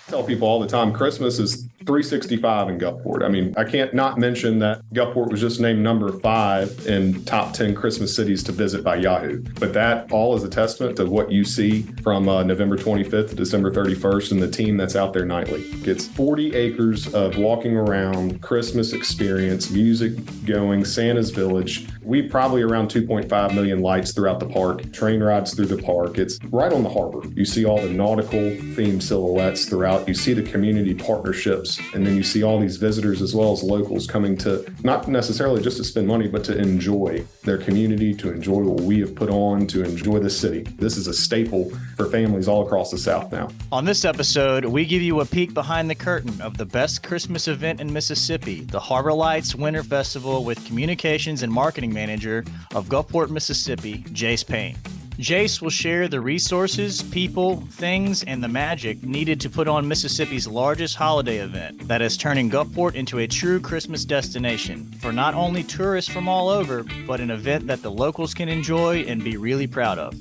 Tell people all the time, Christmas is 365 in Gulfport. I mean, I can't not mention that Gulfport was just named number 5 in top 10 Christmas cities to visit by Yahoo. But that all is a testament to what you see from November 25th to December 31st and the team that's out there nightly. It's 40 acres of walking around, Christmas experience, music going, Santa's Village. We probably around 2.5 million lights throughout the park, train rides through the park. It's right on the harbor. You see all the nautical themed silhouettes throughout. You see the community partnerships, and then you see all these visitors as well as locals coming to not necessarily just to spend money, but to enjoy their community, to enjoy what we have put on, to enjoy the city. This is a staple for families all across the South now. On this episode, we give you a peek behind the curtain of the best Christmas event in Mississippi, the Harbor Lights Winter Festival, with Communications and Marketing Manager of Gulfport, Mississippi, Jase Payne. Jase will share the resources, people, things, and the magic needed to put on Mississippi's largest holiday event that is turning Gulfport into a true Christmas destination for not only tourists from all over, but an event that the locals can enjoy and be really proud of.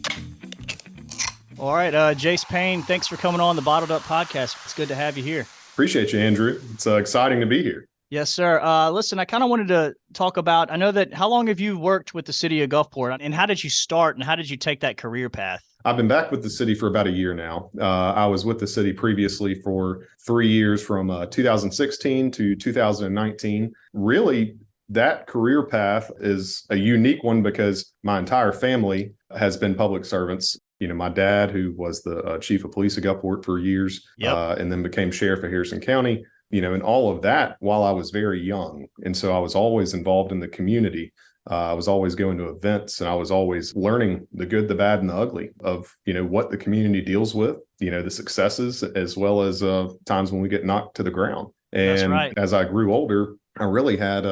All right, Jase Payne, thanks for coming on the Bottled Up Podcast. It's good to have you here. Appreciate you, Andrew. It's exciting to be here. Yes, sir. Listen, I kind of wanted to talk about, I know that, how long have you worked with the city of Gulfport, and how did you start, and how did you take that career path? I've been back with the city for about a year now. I was with the city previously for 3 years, from 2016 to 2019. Really, that career path is a unique one because my entire family has been public servants. You know, my dad, who was the chief of police of Gulfport for years, and then became sheriff of Harrison County. You know, and all of that while I was very young. And so I was always involved in the community. I was always going to events, and I was always learning the good, the bad, and the ugly of, you know, what the community deals with, you know, the successes, as well as times when we get knocked to the ground. And That's right. As I grew older, I really had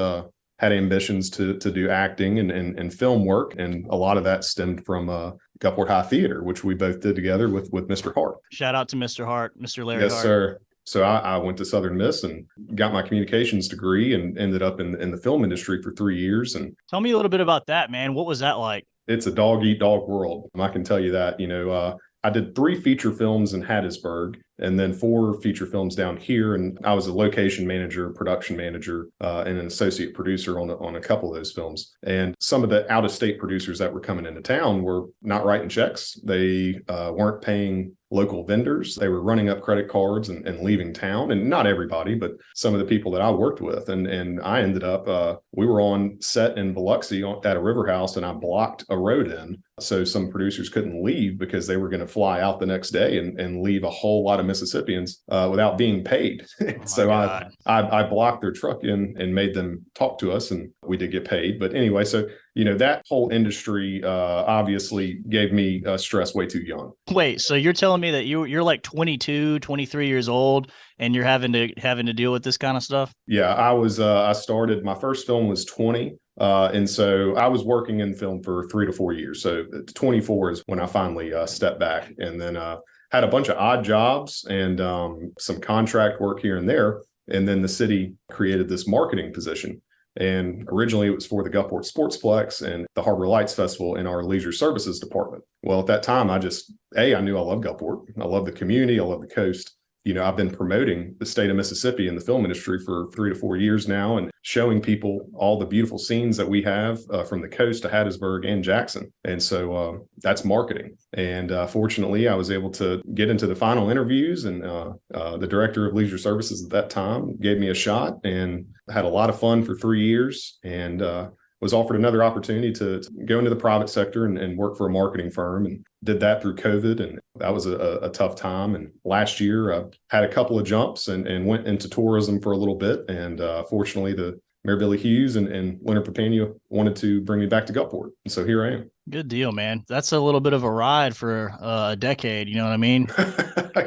ambitions to do acting and film work. And a lot of that stemmed from Gulfport High Theater, which we both did together with Mr. Hart. Shout out to Mr. Hart, Mr. Larry Hart. Yes, sir. So I went to Southern Miss and got my communications degree and ended up in the film industry for 3 years. And tell me a little bit about that, man. What was that like? It's a dog-eat-dog world. I can tell you that. You know, I did 3 feature films in Hattiesburg and then 4 feature films down here. And I was a location manager, production manager, and an associate producer on a couple of those films. And some of the out-of-state producers that were coming into town were not writing checks. They weren't paying local vendors. They were running up credit cards and leaving town. And not everybody, but some of the people that I worked with. And I ended up, we were on set in Biloxi at a river house, and I blocked a road in. So some producers couldn't leave because they were going to fly out the next day and leave a whole lot of Mississippians without being paid. So I blocked their truck in and made them talk to us, and we did get paid. But anyway, so, you know, that whole industry obviously gave me stress way too young. Wait, so you're telling me that you're like 22, 23 years old, and you're having to deal with this kind of stuff? Yeah, I started, my first film was 20. And so I was working in film for 3 to 4 years. So 24 is when I finally stepped back, and then had a bunch of odd jobs and some contract work here and there. And then the city created this marketing position. And originally it was for the Gulfport Sportsplex and the Harbor Lights Festival in our leisure services department. Well, at that time, I knew I love Gulfport. I love the community. I love the coast. You know, I've been promoting the state of Mississippi in the film industry for 3 to 4 years now, and showing people all the beautiful scenes that we have from the coast to Hattiesburg and Jackson. And so that's marketing. And fortunately, I was able to get into the final interviews, and the director of leisure services at that time gave me a shot, and had a lot of fun for 3 years, and was offered another opportunity to go into the private sector and work for a marketing firm, and did that through COVID. And that was a tough time. And last year I had a couple of jumps and went into tourism for a little bit. And fortunately, the Mayor Billy Hughes and Leonard Papania wanted to bring me back to Gulfport. And so here I am. Good deal, man. That's a little bit of a ride for a decade. You know what I mean?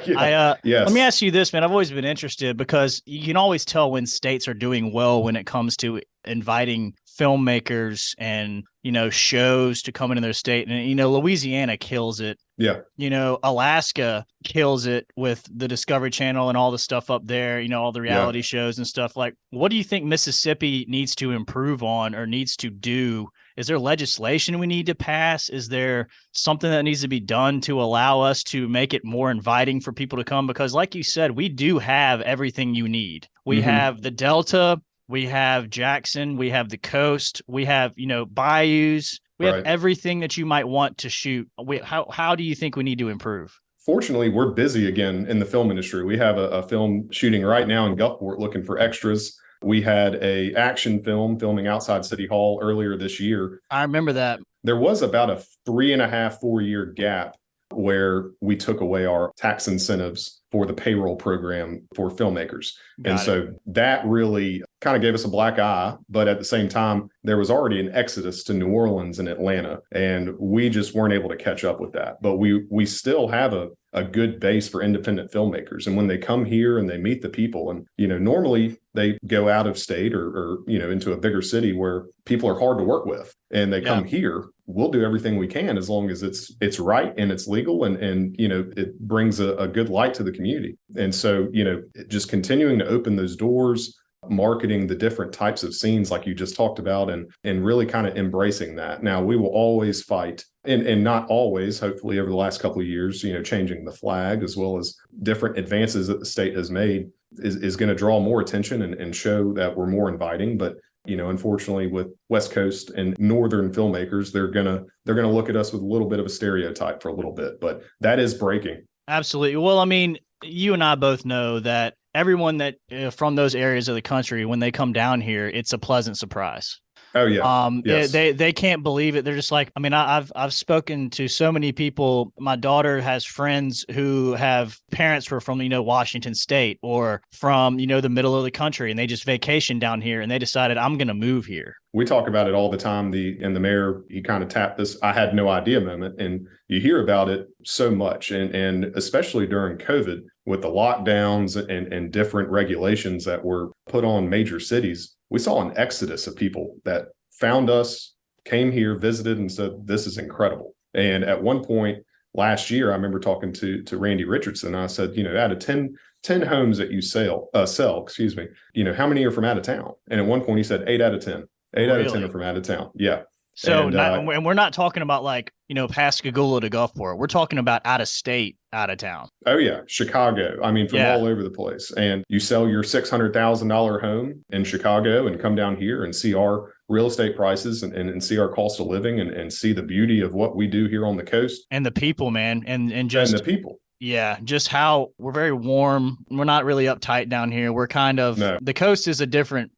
Yes. Let me ask you this, man. I've always been interested, because you can always tell when states are doing well when it comes to inviting filmmakers and, you know, shows to come into their state. And, you know, Louisiana kills it. Yeah. You know, Alaska kills it with the Discovery Channel and all the stuff up there, you know, all the reality shows and stuff. Like, what do you think Mississippi needs to improve on or needs to do Is there legislation we need to pass? Is there something that needs to be done to allow us to make it more inviting for people to come? Because like you said, we do have everything you need. We have the Delta, we have Jackson, we have the coast, we have, bayous. We have everything that you might want to shoot. How do you think we need to improve? Fortunately, we're busy again in the film industry. We have a film shooting right now in Gulfport looking for extras. We had a action film filming outside City Hall earlier this year. I remember that. There was about a 3.5, 4 year gap where we took away our tax incentives for the payroll program for filmmakers. So that really kind of gave us a black eye. But at the same time, there was already an exodus to New Orleans and Atlanta, and we just weren't able to catch up with that. But we still have a good base for independent filmmakers. And when they come here and they meet the people, and, normally they go out of state or into a bigger city where people are hard to work with, and they come here, we'll do everything we can as long as it's right and it's legal and it brings a good light to the community. And so, just continuing to open those doors, marketing the different types of scenes like you just talked about, and really kind of embracing that. Now, we will always fight, and not always, hopefully over the last couple of years, changing the flag as well as different advances that the state has made is going to draw more attention and show that we're more inviting. But unfortunately, with West Coast and Northern filmmakers, they're gonna look at us with a little bit of a stereotype for a little bit, but that is breaking. Absolutely. Well, I mean, you and I both know that everyone that from those areas of the country, when they come down here, it's a pleasant surprise. Oh yeah. Yes. They can't believe it. They're just like, I mean, I've spoken to so many people. My daughter has friends who have parents who are from, Washington State or from, the middle of the country, and they just vacation down here and they decided I'm going to move here. We talk about it all the time. The mayor, he kind of tapped this "I had no idea" moment, and you hear about it so much, and especially during COVID with the lockdowns and different regulations that were put on major cities. We saw an exodus of people that found us, came here, visited, and said, "This is incredible." And at one point last year, I remember talking to Randy Richardson. I said, out of 10 homes that you sell, how many are from out of town? And at one point he said 8 out of 10. 8 out of 10 are from out of town. Yeah. So, and we're not talking about like, Pascagoula to Gulfport. We're talking about out of state, out of town. Oh, yeah. Chicago. I mean, from all over the place. And you sell your $600,000 home in Chicago and come down here and see our real estate prices and see our cost of living and see the beauty of what we do here on the coast. And the people, man. And the people. Yeah, just how we're very warm. We're not really uptight down here. We're kind of the coast is a different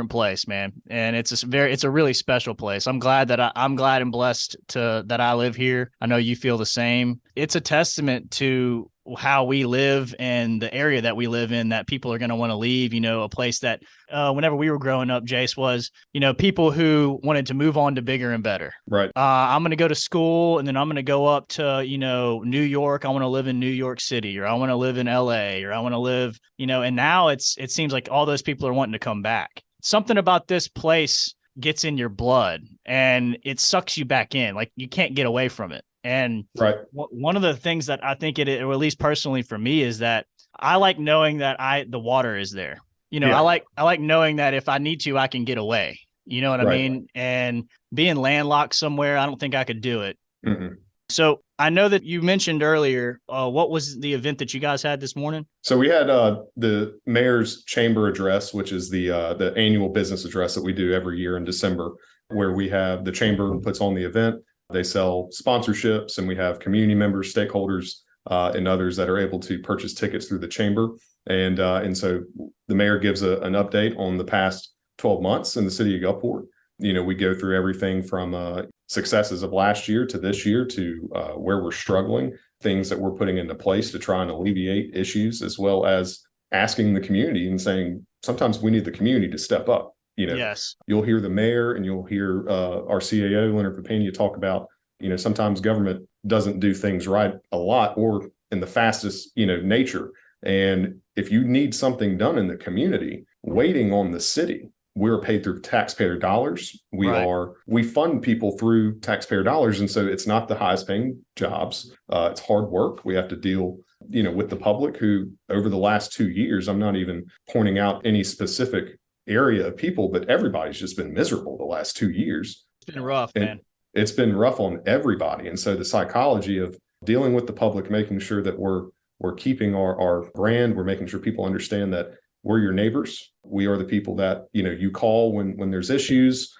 place, man, and it's a really special place. I'm glad and blessed that I live here. I know you feel the same. It's a testament to how we live and the area that we live in that people are going to want to leave, a place that whenever we were growing up, Jase, was, people who wanted to move on to bigger and better. Right. I'm going to go to school and then I'm going to go up to, New York. I want to live in New York City, or I want to live in LA, or I want to live, and now it seems like all those people are wanting to come back. Something about this place gets in your blood and it sucks you back in. Like you can't get away from it. And one of the things that I think or at least personally for me, is that I like knowing that the water is there. I like knowing that if I need to, I can get away. You know what I mean? And being landlocked somewhere, I don't think I could do it. Mm-hmm. So I know that you mentioned earlier, what was the event that you guys had this morning? So we had the mayor's chamber address, which is the annual business address that we do every year in December, where we have the chamber puts on the event. They sell sponsorships, and we have community members, stakeholders, and others that are able to purchase tickets through the chamber. And so the mayor gives an update on the past 12 months in the city of Gulfport. We go through everything from successes of last year to this year to where we're struggling, things that we're putting into place to try and alleviate issues, as well as asking the community and saying, sometimes we need the community to step up. Yes. You'll hear the mayor and you'll hear our CAO, Leonard Payne, talk about, sometimes government doesn't do things right a lot or in the fastest, nature. And if you need something done in the community, waiting on the city, we're paid through taxpayer dollars. We fund people through taxpayer dollars. And so it's not the highest paying jobs. It's hard work. We have to deal, with the public who over the last 2 years, I'm not even pointing out any specific area of people, but everybody's just been miserable the last 2 years. It's been rough, And man. it's been rough on everybody. And so the psychology of dealing with the public, making sure that we're keeping our brand, we're making sure people understand that we're your neighbors. We are the people that, you call when there's issues,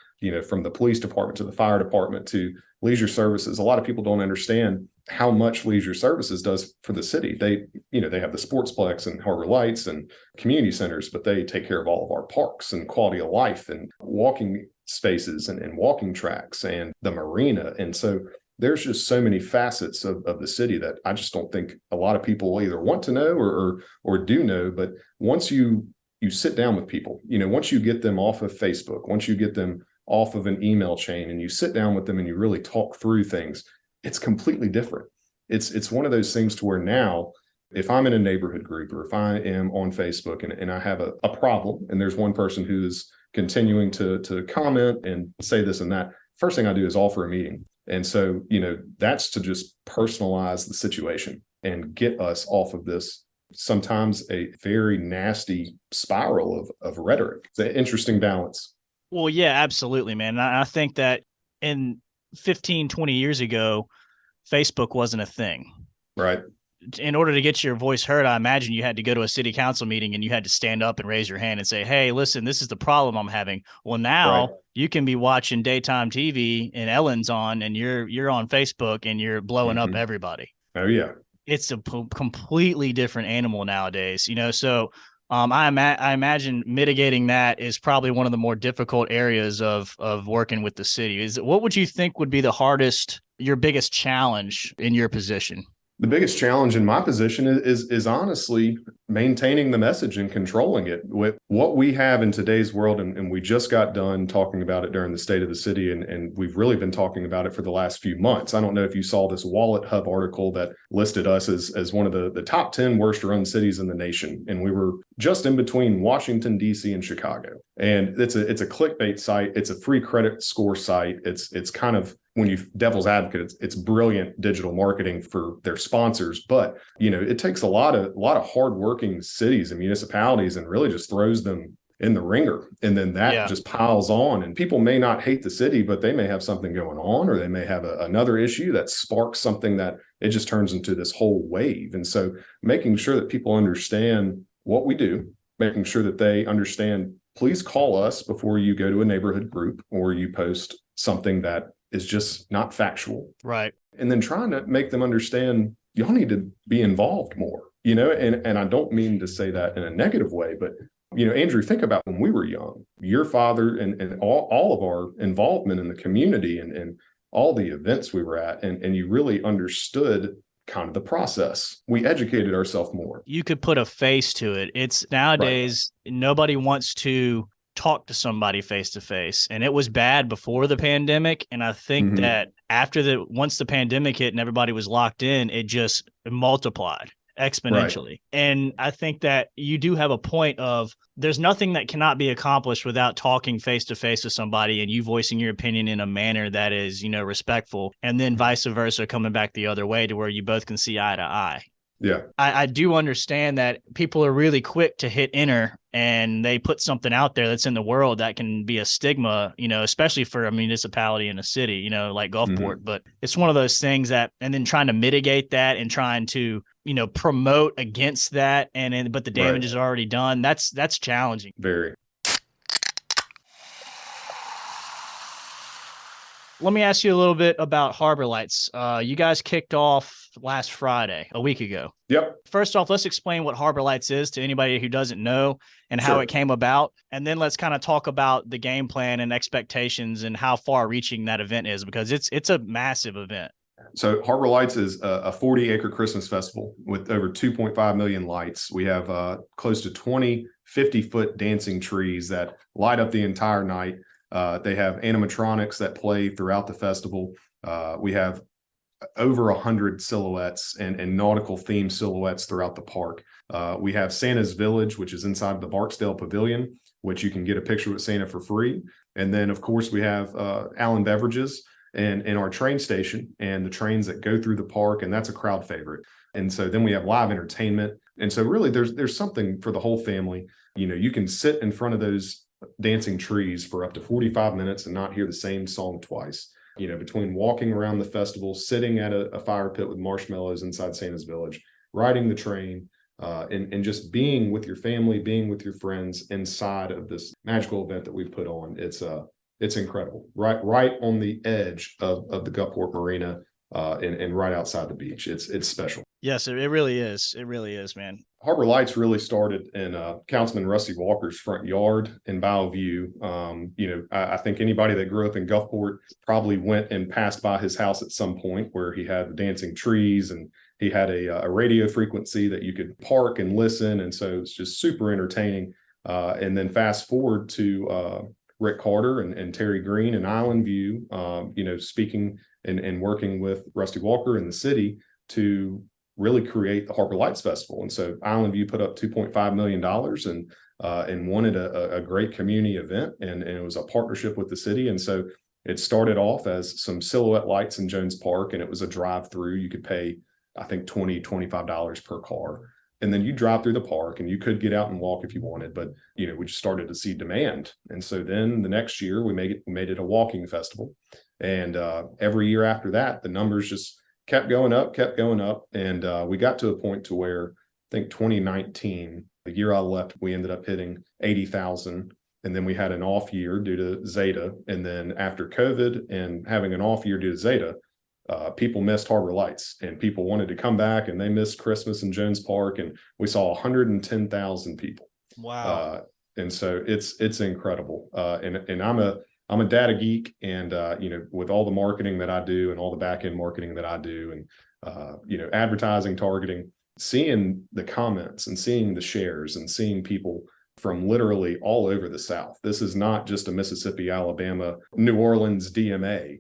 from the police department to the fire department to leisure services. A lot of people don't understand how much leisure services does for the city. They have the sportsplex and Harbor Lights and community centers, but they take care of all of our parks and quality of life and walking spaces and walking tracks and the marina. And so there's just so many facets of the city that I just don't think a lot of people either want to know or do know. But once you sit down with people, once you get them off of Facebook, once you get them off of an email chain and you sit down with them and you really talk through things, it's completely different. It's one of those things to where now, if I'm in a neighborhood group or if I am on Facebook and I have a problem and there's one person who is continuing to comment and say this and that, first thing I do is offer a meeting. And so, that's to just personalize the situation and get us off of this, sometimes a very nasty spiral of rhetoric. It's an interesting balance. Well, yeah, absolutely, man. I think that in 15, 20 years ago, Facebook wasn't a thing. Right. In order to get your voice heard, I imagine you had to go to a city council meeting and you had to stand up and raise your hand and say, hey, listen, this is the problem I'm having. Well, now you can be watching daytime TV and Ellen's on and you're on Facebook and you're blowing up everybody. Oh, yeah. It's a completely different animal nowadays, so I imagine mitigating that is probably one of the more difficult areas of working with the city. What would you think would be your biggest challenge in your position? The biggest challenge in my position is honestly maintaining the message and controlling it. With what we have in today's world, and we just got done talking about it during the State of the City, and we've really been talking about it for the last few months. I don't know if you saw this Wallet Hub article that listed us as one of the top 10 worst run cities in the nation, and we were just in between Washington, D.C. and Chicago. And it's a clickbait site. It's a free credit score site. It's kind of, when you devil's advocate, it's brilliant digital marketing for their sponsors, but it takes a lot of hardworking cities and municipalities and really just throws them in the ringer, and then that just piles on. And people may not hate the city, but they may have something going on, or they may have another issue that sparks something that it just turns into this whole wave. And so, making sure that people understand what we do, making sure that they understand, please call us before you go to a neighborhood group or you post something that is just not factual. Right. And then trying to make them understand, y'all need to be involved more, and I don't mean to say that in a negative way, but, Andrew, think about when we were young, your father and all of our involvement in the community and all the events we were at, and you really understood kind of the process. We educated ourselves more. You could put a face to it. It's nowadays, nobody wants to talk to somebody face to face, and it was bad before the pandemic. And I think that once the pandemic hit and everybody was locked in, it just multiplied exponentially. Right. And I think that you do have a point of there's nothing that cannot be accomplished without talking face to face with somebody and you voicing your opinion in a manner that is, respectful, and then vice versa, coming back the other way to where you both can see eye to eye. Yeah. I do understand that people are really quick to hit enter and they put something out there that's in the world that can be a stigma, especially for a municipality in a city, like Gulfport. But it's one of those things that, and then trying to mitigate that and trying to, promote against that. But the damage is already done. That's challenging. Very. Let me ask you a little bit about Harbor Lights. You guys kicked off last Friday, a week ago. Yep. First off, let's explain what Harbor Lights is to anybody who doesn't know and how it came about. And then let's kind of talk about the game plan and expectations and how far reaching that event is, because it's a massive event. So Harbor Lights is a 40-acre Christmas festival with over 2.5 million lights. We have close to 20 50-foot dancing trees that light up the entire night. They have animatronics that play throughout the festival. We have over 100 silhouettes and nautical themed silhouettes throughout the park. We have Santa's Village, which is inside the Barksdale Pavilion, which you can get a picture with Santa for free. And then, of course, we have Allen Beverages and our train station and the trains that go through the park, and that's a crowd favorite. And so then we have live entertainment. And so really there's something for the whole family. You can sit in front of those dancing trees for up to 45 minutes and not hear the same song twice. Between walking around the festival, sitting at a fire pit with marshmallows inside Santa's Village, riding the train, and just being with your family, being with your friends inside of this magical event that we've put on. It's incredible. Right on the edge of the Gulfport Marina, and right outside the beach. It's special. Yes, it really is. It really is, man. Harbor Lights really started in Councilman Rusty Walker's front yard in Bellevue. I think anybody that grew up in Gulfport probably went and passed by his house at some point, where he had the dancing trees and he had a radio frequency that you could park and listen. And so it's just super entertaining. And then fast forward to Rick Carter and Terry Green and Island View, speaking and working with Rusty Walker in the city to really create the Harbor Lights Festival. And so Island View put up $2.5 million and wanted a great community event. And it was a partnership with the city. And so it started off as some silhouette lights in Jones Park, and it was a drive-through. You could pay, I think, $25 per car. And then you drive through the park, and you could get out and walk if you wanted, but we just started to see demand. And so then the next year we made it a walking festival. And every year after that, the numbers just kept going up. And we got to a point to where I think 2019, the year I left, we ended up hitting 80,000. And then we had an off year due to Zeta. And then after COVID and having an off year due to Zeta, people missed Harbor Lights, and people wanted to come back, and they missed Christmas in Jones Park. And we saw 110,000 people. Wow. And so it's incredible. And I'm a data geek, and with all the marketing that I do and all the back end marketing that I do, and advertising, targeting, seeing the comments and seeing the shares and seeing people from literally all over the South. This is not just a Mississippi, Alabama, New Orleans DMA.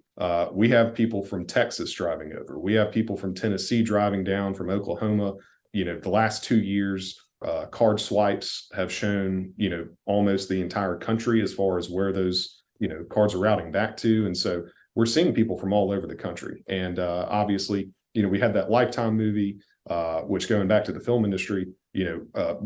We have people from Texas driving over. We have people from Tennessee driving down, from Oklahoma. The last 2 years, card swipes have shown, almost the entire country as far as where those, cards are routing back to. And so we're seeing people from all over the country. And obviously, we had that Lifetime movie, which, going back to the film industry,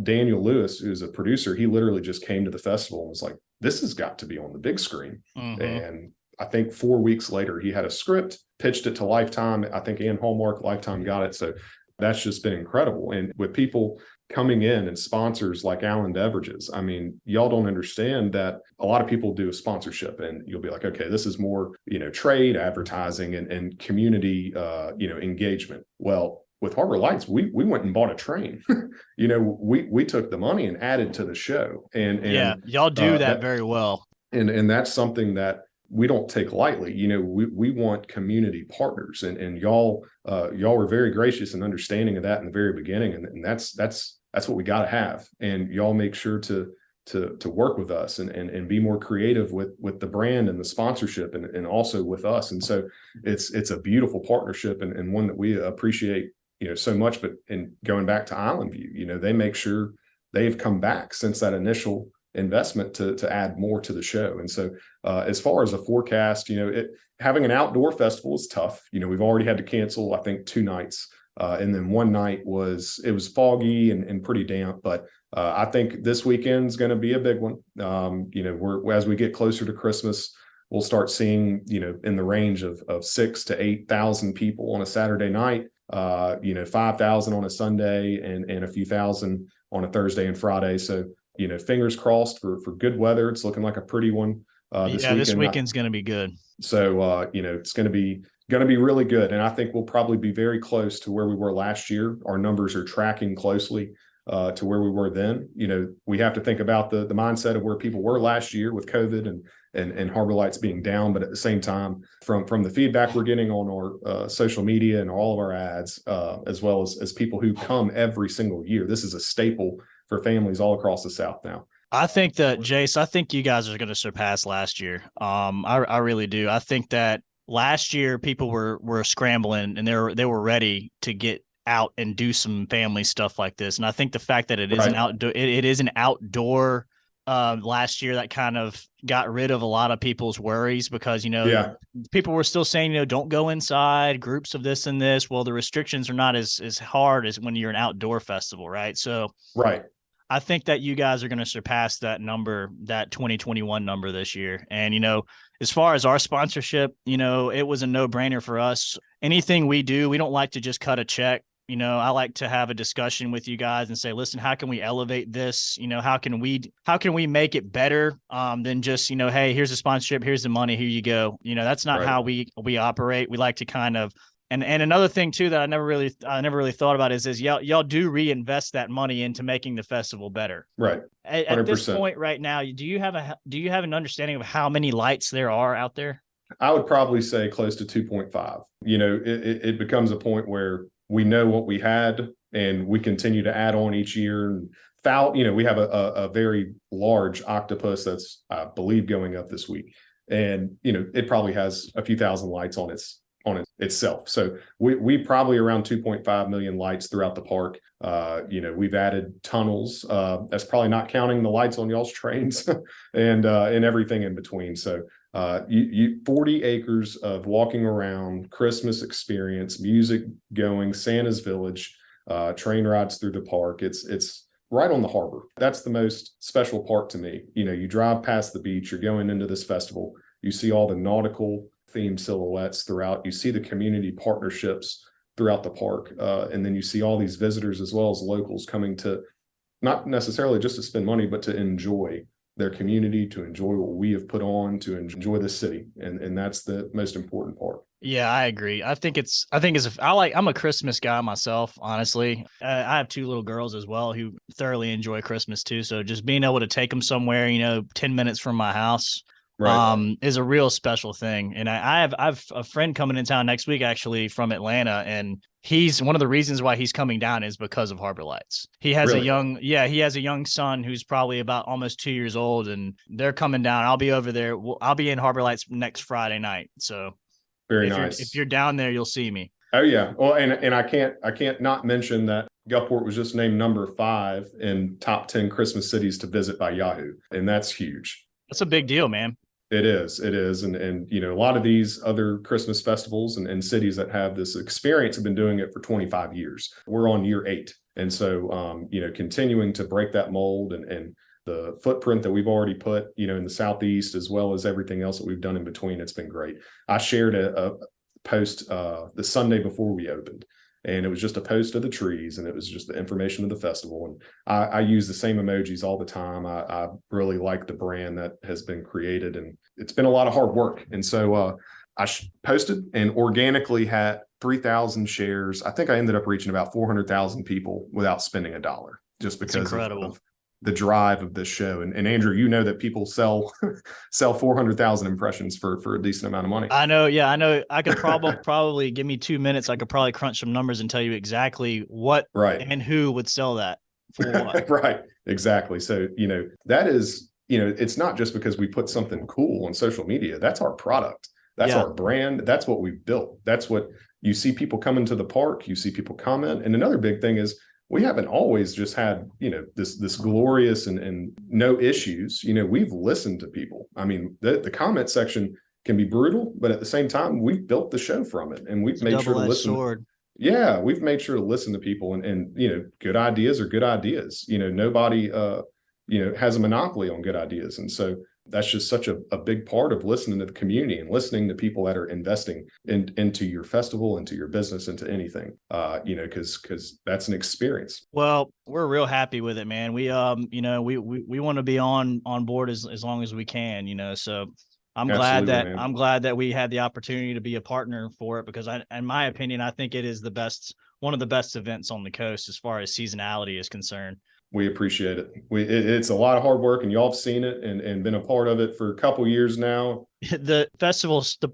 Daniel Lewis, who's a producer, he literally just came to the festival and was like, this has got to be on the big screen. Mm-hmm. And I think 4 weeks later, he had a script, pitched it to Lifetime. I think and Hallmark, Lifetime got it. So that's just been incredible. And with people coming in and sponsors like Alan Beverages, I mean, y'all don't understand that a lot of people do a sponsorship, and you'll be like, okay, this is more, trade, advertising, and community, engagement. Well, with Harbor Lights, we went and bought a train. We took the money and added to the show. And yeah, y'all do that very well. And that's something that we don't take lightly. We want community partners, and y'all were very gracious and understanding of that in the very beginning. And that's what we got to have. And y'all make sure to work with us and be more creative with the brand and the sponsorship and also with us. And so it's a beautiful partnership and one that we appreciate, so much. But in going back to Island View, they make sure they've come back since that initial investment to add more to the show. And so as far as a forecast, having an outdoor festival is tough. We've already had to cancel, I think, 2 nights. And then one night was foggy and pretty damp. But I think this weekend's going to be a big one. As we get closer to Christmas, we'll start seeing, in the range of 6,000 to 8,000 people on a Saturday night, 5,000 on a Sunday and a few thousand on a Thursday and Friday. So, fingers crossed for good weather. It's looking like a pretty one. This weekend's going to be good. So, it's going to be really good. And I think we'll probably be very close to where we were last year. Our numbers are tracking closely to where we were then. We have to think about the mindset of where people were last year with COVID and Harbor Lights being down. But at the same time, from the feedback we're getting on our social media and all of our ads, as well as people who come every single year, this is a staple for families all across the South now. I think that, Jase, I think you guys are going to surpass last year. I really do. I think that last year people were scrambling and they were ready to get out and do some family stuff like this. And I think the fact that it is an outdoor last year, that kind of got rid of a lot of people's worries because, people were still saying, don't go inside, groups of this and this. Well, the restrictions are not as hard as when you're an outdoor festival, right? So, right. I think that you guys are going to surpass that number, that 2021 number this year. And, as far as our sponsorship, it was a no-brainer for us. Anything we do, we don't like to just cut a check. I like to have a discussion with you guys and say, listen, how can we elevate this? How can we make it better than just, hey, here's a sponsorship, here's the money, here you go. That's not how we operate. We like to kind of, and another thing too that I never really thought about is y'all do reinvest that money into making the festival better. Right. At this point right now, do you have an understanding of how many lights there are out there? I would probably say close to 2.5. It becomes a point where we know what we had and we continue to add on each year. And we have a very large octopus that's, I believe, going up this week. And, it probably has a few thousand lights on itself. So we probably around 2.5 million lights throughout the park. We've added tunnels. That's probably not counting the lights on y'all's trains and everything in between. So 40 acres of walking around, Christmas experience, music going, Santa's Village, train rides through the park. It's right on the harbor. That's the most special part to me. You drive past the beach, you're going into this festival, you see all the nautical themed silhouettes throughout, you see the community partnerships throughout the park, and then you see all these visitors as well as locals coming to not necessarily just to spend money, but to enjoy their community, to enjoy what we have put on, to enjoy the city. And that's the most important part. Yeah, I agree. I'm a Christmas guy myself, honestly. I have 2 little girls as well who thoroughly enjoy Christmas too. So just being able to take them somewhere, 10 minutes from my house, is a real special thing. And I have a friend coming in town next week, actually, from Atlanta, and he's one of the reasons why he's coming down is because of Harbor Lights. He has a young son who's probably about almost 2 years old, and they're coming down. I'll be over there. I'll be in Harbor Lights next Friday night. So very nice. If you're down there, you'll see me. Oh yeah. Well, and I can't not mention that Gulfport was just named number 5 in top 10 Christmas cities to visit by Yahoo. And that's huge. That's a big deal, man. It is. And a lot of these other Christmas festivals and cities that have this experience have been doing it for 25 years. We're on year 8. And so, continuing to break that mold and the footprint that we've already put, in the Southeast, as well as everything else that we've done in between, it's been great. I shared a post the Sunday before we opened, and it was just a post of the trees, and it was just the information of the festival. And I use the same emojis all the time. I really like the brand that has been created, and it's been a lot of hard work. And so I posted and organically had 3,000 shares. I think I ended up reaching about 400,000 people without spending $1, just because of the drive of this show. And Andrew, that people sell 400,000 impressions for a decent amount of money. I know. Yeah, I know. I could probably give me 2 minutes. I could probably crunch some numbers and tell you exactly what and who would sell that for what. Right. Exactly. So, that is, it's not just because we put something cool on social media. That's our product. That's our brand. That's what we've built. That's what you see people come into the park. You see people comment. And another big thing is, we haven't always just had, this glorious and no issues. We've listened to people. I mean, the comment section can be brutal, but at the same time, we've built the show from it, and we've made sure to listen. Yeah, we've made sure to listen to people, and good ideas are good ideas. Nobody has a monopoly on good ideas, and so that's just such a big part of listening to the community and listening to people that are investing into your festival, into your business, into anything, because that's an experience. Well, we're real happy with it, man. We want to be on board as long as we can, so I'm glad that we had the opportunity to be a partner for it, because in my opinion, I think it is one of the best events on the coast as far as seasonality is concerned. We appreciate it. It's a lot of hard work, and y'all have seen it and been a part of it for a couple years now. The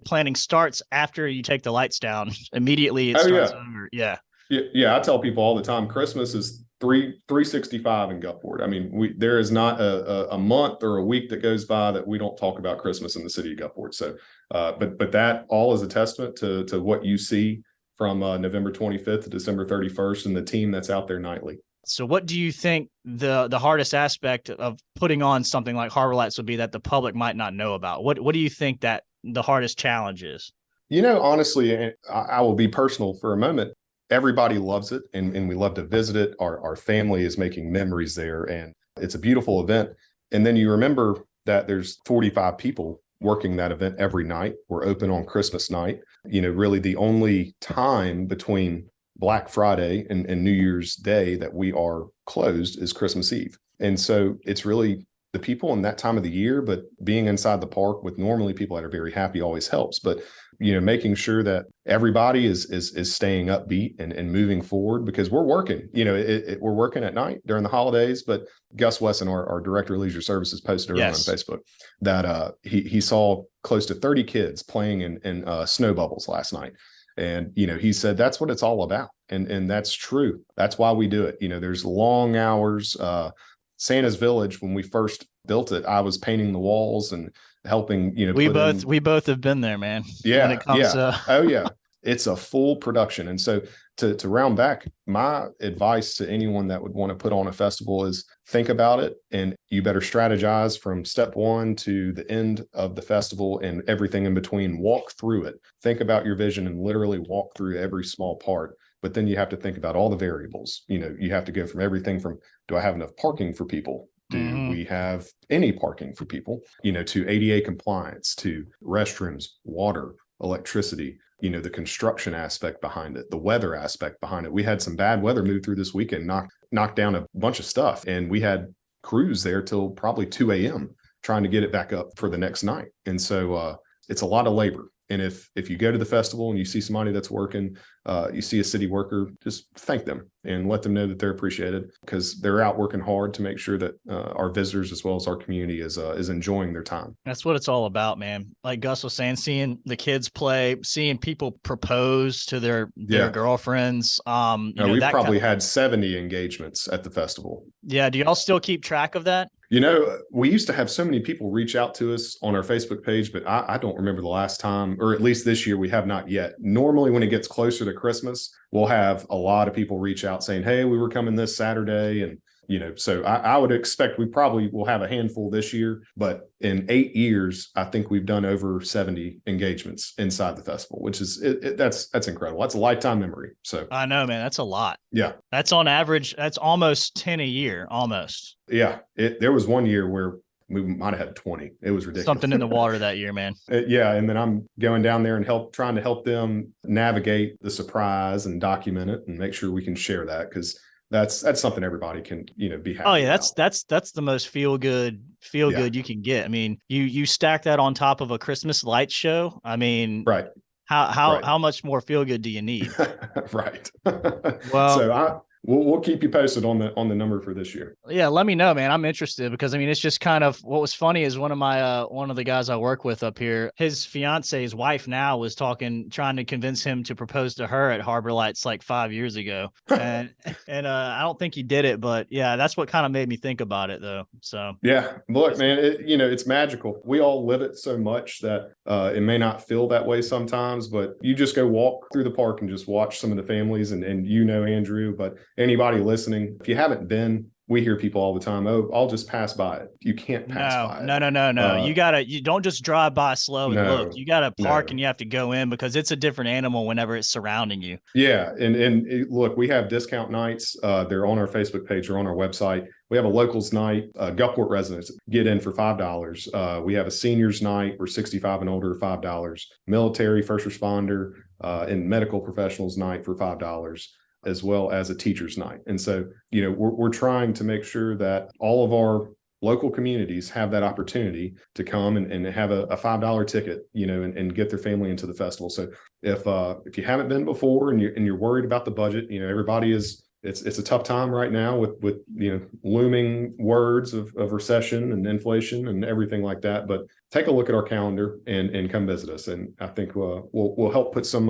planning starts after you take the lights down. Immediately it starts over. Yeah. I tell people all the time, Christmas is 365 in Gulfport. I mean, there is not a month or a week that goes by that we don't talk about Christmas in the city of Gulfport. So, but that all is a testament to what you see from November 25th to December 31st and the team that's out there nightly. So what do you think the hardest aspect of putting on something like Harbor Lights would be that the public might not know about? What do you think that the hardest challenge is? Honestly, I will be personal for a moment. everybody loves it, and we love to visit it. Our family is making memories there, and it's a beautiful event. And then you remember that there's 45 people working that event every night. We're open on Christmas night. Really the only time between Black Friday and New Year's Day that we are closed is Christmas Eve. And so it's really the people in that time of the year, but being inside the park with normally people that are very happy always helps. But making sure that everybody is staying upbeat and moving forward, because we're working. We're working at night during the holidays. But Gus Wesson, our director of leisure services, posted on Facebook that he saw close to 30 kids playing in snow bubbles last night. And, he said that's what it's all about. And that's true. That's why we do it. There's long hours. Santa's Village, when we first built it, I was painting the walls and helping, we both have been there, man. Yeah. When it comes Oh yeah. It's a full production. And so to round back, my advice to anyone that would want to put on a festival is think about it, and you better strategize from step one to the end of the festival and everything in between. Walk through it. Think about your vision and literally walk through every small part. But then you have to think about all the variables. You have to go from everything from, do I have enough parking for people? Do we have any parking for people? To ADA compliance, to restrooms, water, electricity, the construction aspect behind it, the weather aspect behind it. We had some bad weather move through this weekend, knocked down a bunch of stuff. And we had crews there till probably 2 a.m. trying to get it back up for the next night. And so it's a lot of labor. And if you go to the festival and you see somebody that's working, you see a city worker, just thank them and let them know that they're appreciated, because they're out working hard to make sure that our visitors as well as our community is enjoying their time. That's what it's all about, man. Like Gus was saying, seeing the kids play, seeing people propose to their girlfriends. We've probably had 70 engagements at the festival. Yeah. Do y'all still keep track of that? We used to have so many people reach out to us on our Facebook page, but I don't remember the last time, or at least this year, we have not yet. Normally, when it gets closer to Christmas, we'll have a lot of people reach out saying, hey, we were coming this Saturday. And, so I would expect we probably will have a handful this year, but in 8 years, I think we've done over 70 engagements inside the festival, which is, that's incredible. That's a lifetime memory. So I know, man, that's a lot. Yeah. That's on average. That's almost 10 a year, almost. Yeah. There was one year where we might have had 20. It was ridiculous. Something in the water that year, man. Yeah. And then I'm going down there and trying to help them navigate the surprise and document it and make sure we can share that, because that's something everybody can, be happy. Oh yeah. about. That's the most feel good you can get. I mean, you stack that on top of a Christmas light show. I mean, right. How much more feel good do you need? Right. Well, so we'll keep you posted on the number for this year. Yeah, let me know, man. I'm interested, because I mean, it's just kind of what was funny is one of the guys I work with up here, his fiance's wife now was trying to convince him to propose to her at Harbor Lights like 5 years ago. and I don't think he did it, but yeah, that's what kind of made me think about it though. So yeah, look, man, it's magical. We all live it so much that it may not feel that way sometimes, but you just go walk through the park and just watch some of the families and Andrew, but anybody listening, if you haven't been, we hear people all the time, oh, I'll just pass by it. You can't pass by it. No. You don't just drive by slow and look. You got to park and you have to go in, because it's a different animal whenever it's surrounding you. Yeah. And look, we have discount nights. They're on our Facebook page or on our website. We have a locals night. Gulfport residents get in for $5. We have a seniors night. We're 65 and older, $5. Military, first responder, and medical professionals night for $5. As well as a teacher's night. And so, we're trying to make sure that all of our local communities have that opportunity to come and have a $5 ticket, and get their family into the festival. So if you haven't been before and you're worried about the budget, everybody is, it's a tough time right now with looming words of recession and inflation and everything like that. But take a look at our calendar and come visit us. And I think we'll help put some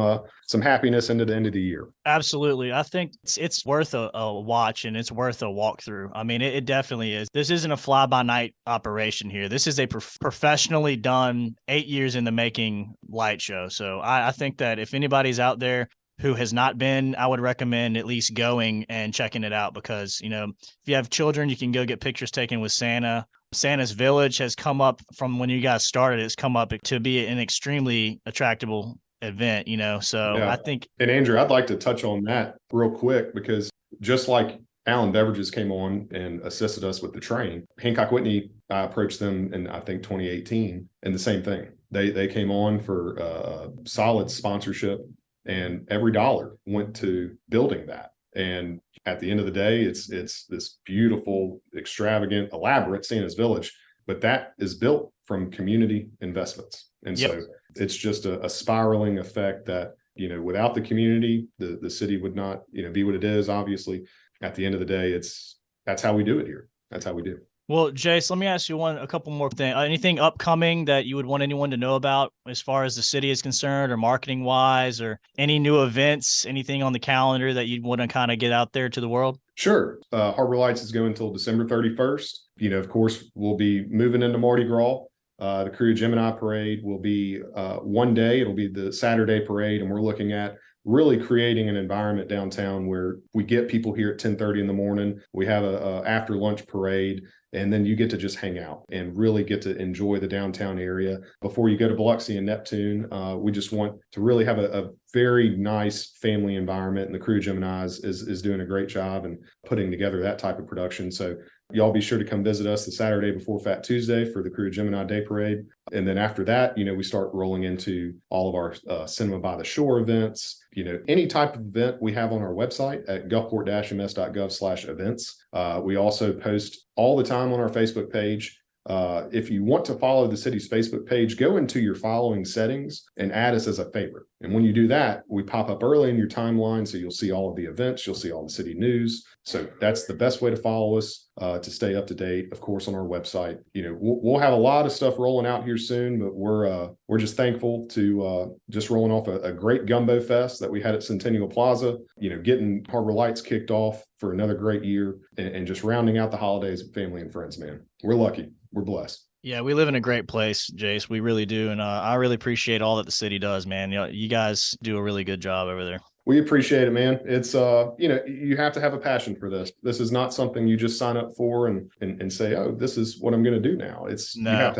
happiness into the end of the year. Absolutely. I think it's worth a watch, and it's worth a walkthrough. I mean, it definitely is. This isn't a fly by night operation here. This is a professionally done 8 years in the making light show. So I think that if anybody's out there who has not been, I would recommend at least going and checking it out, because, if you have children, you can go get pictures taken with Santa. Santa's Village has come up from when you guys started. It's come up to be an extremely event, so Yeah. I think. And Andrew, I'd like to touch on that real quick, because just like Allen Beverages came on and assisted us with the train, Hancock Whitney, I approached them in, I think, 2018, and the same thing. They came on for solid sponsorship, and every dollar went to building that. And at the end of the day, it's this beautiful, extravagant, elaborate Santa's Village, but that is built from community investments. And so it's just a spiraling effect that, without the community, the city would not, be what it is. Obviously, at the end of the day, that's how we do it here. That's how we do. Well, Jase, let me ask you a couple more things. Anything upcoming that you would want anyone to know about as far as the city is concerned, or marketing wise, or any new events, anything on the calendar that you'd want to kind of get out there to the world? Sure. Harbor Lights is going until December 31st. Of course, we'll be moving into Mardi Gras. The Crew Gemini Parade will be one day. It'll be the Saturday parade, and we're looking at really creating an environment downtown where we get people here at 10:30 in the morning. We have a after lunch parade, and then you get to just hang out and really get to enjoy the downtown area before you go to Biloxi and Neptune. We just want to really have a very nice family environment, and the Crew Gemini is doing a great job and putting together that type of production. So y'all be sure to come visit us the Saturday before Fat Tuesday for the Crew Gemini Day Parade. And then after that, we start rolling into all of our Cinema by the Shore events. Any type of event we have on our website at gulfport-ms.gov/events. We also post all the time on our Facebook page. If you want to follow the city's Facebook page, go into your following settings and add us as a favorite. And when you do that, we pop up early in your timeline, so you'll see all of the events, you'll see all the city news. So that's the best way to follow us, to stay up to date. Of course, on our website, we'll have a lot of stuff rolling out here soon, but we're just thankful to just rolling off a great gumbo fest that we had at Centennial Plaza. Getting Harbor Lights kicked off for another great year, and just rounding out the holidays with family and friends. Man, we're lucky. We're blessed. Yeah, we live in a great place, Jase. We really do. And I really appreciate all that the city does, man. You guys do a really good job over there. We appreciate it, man. It's you have to have a passion for this. This is not something you just sign up for and say, oh, this is what I'm going to do now. You have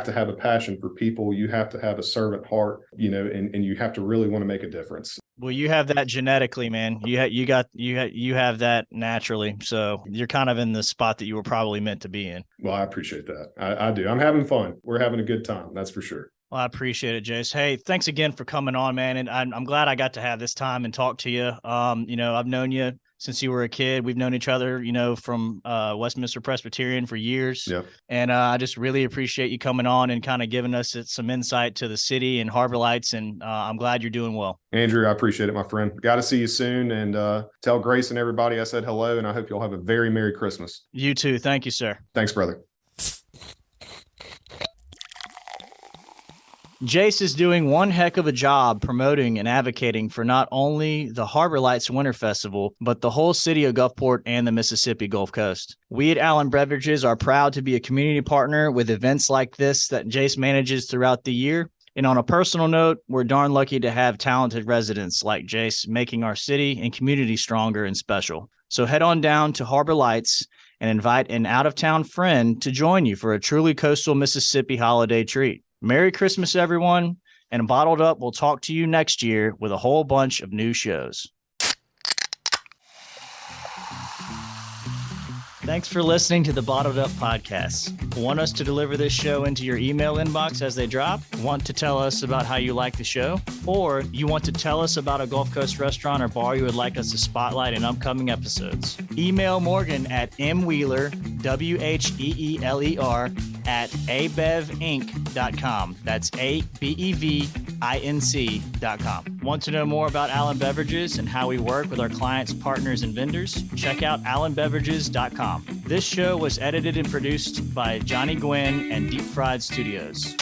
to have a passion for people. You have to have a servant heart, and you have to really want to make a difference. Well, you have that genetically, man. You have that naturally. So you're kind of in the spot that you were probably meant to be in. Well, I appreciate that. I do. I'm having fun. We're having a good time. That's for sure. Well, I appreciate it, Jase. Hey, thanks again for coming on, man. And I'm glad I got to have this time and talk to you. I've known you since you were a kid. We've known each other, from Westminster Presbyterian for years. Yeah. And I just really appreciate you coming on and kind of giving us some insight to the city and Harbor Lights. And I'm glad you're doing well. Andrew, I appreciate it, my friend. Got to see you soon, and tell Grace and everybody I said hello, and I hope you'll have a very Merry Christmas. You too. Thank you, sir. Thanks, brother. Jase is doing one heck of a job promoting and advocating for not only the Harbor Lights Winter Festival, but the whole city of Gulfport and the Mississippi Gulf Coast. We at Allen Beverages are proud to be a community partner with events like this that Jase manages throughout the year. And on a personal note, we're darn lucky to have talented residents like Jase making our city and community stronger and special. So head on down to Harbor Lights and invite an out-of-town friend to join you for a truly coastal Mississippi holiday treat. Merry Christmas, everyone, and Bottled Up will talk to you next year with a whole bunch of new shows. Thanks for listening to the Bottled Up podcast. Want us to deliver this show into your email inbox as they drop? Want to tell us about how you like the show? Or you want to tell us about a Gulf Coast restaurant or bar you would like us to spotlight in upcoming episodes? Email Morgan at mwheeler, WHEELER, at abevinc.com. That's ABEVINC.com. Want to know more about Allen Beverages and how we work with our clients, partners, and vendors? Check out allenbeverages.com. This show was edited and produced by Johnny Gwynn and Deep Fried Studios.